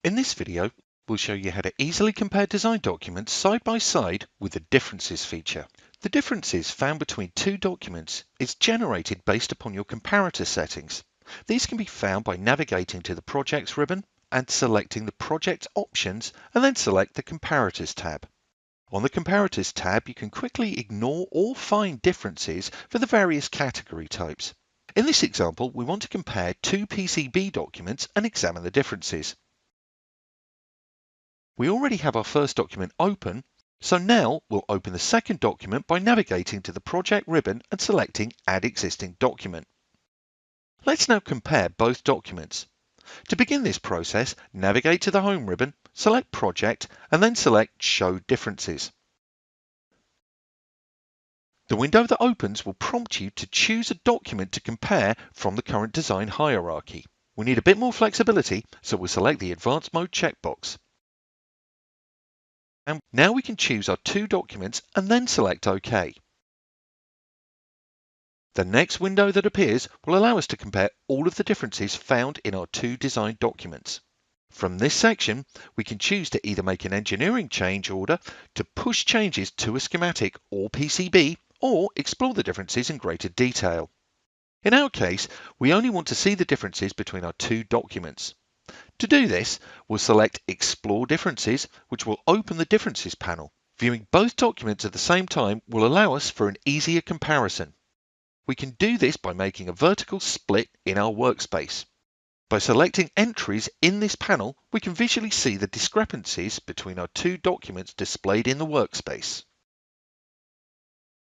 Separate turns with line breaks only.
In this video, we'll show you how to easily compare design documents side by side with the Differences feature. The differences found between two documents is generated based upon your comparator settings. These can be found by navigating to the Projects ribbon and selecting the Project options and then select the Comparators tab. On the Comparators tab, you can quickly ignore or find differences for the various category types. In this example, we want to compare two PCB documents and examine the differences. We already have our first document open, so now we'll open the second document by navigating to the Project ribbon and selecting Add Existing Document. Let's now compare both documents. To begin this process, navigate to the Home ribbon, select Project, and then select Show Differences. The window that opens will prompt you to choose a document to compare from the current design hierarchy. We need a bit more flexibility, so we'll select the Advanced Mode checkbox. And now we can choose our two documents and then select OK. The next window that appears will allow us to compare all of the differences found in our two design documents. From this section, we can choose to either make an engineering change order to push changes to a schematic or PCB, or explore the differences in greater detail. In our case, we only want to see the differences between our two documents. To do this, we'll select Explore Differences, which will open the Differences panel. Viewing both documents at the same time will allow us for an easier comparison. We can do this by making a vertical split in our workspace. By selecting entries in this panel, we can visually see the discrepancies between our two documents displayed in the workspace.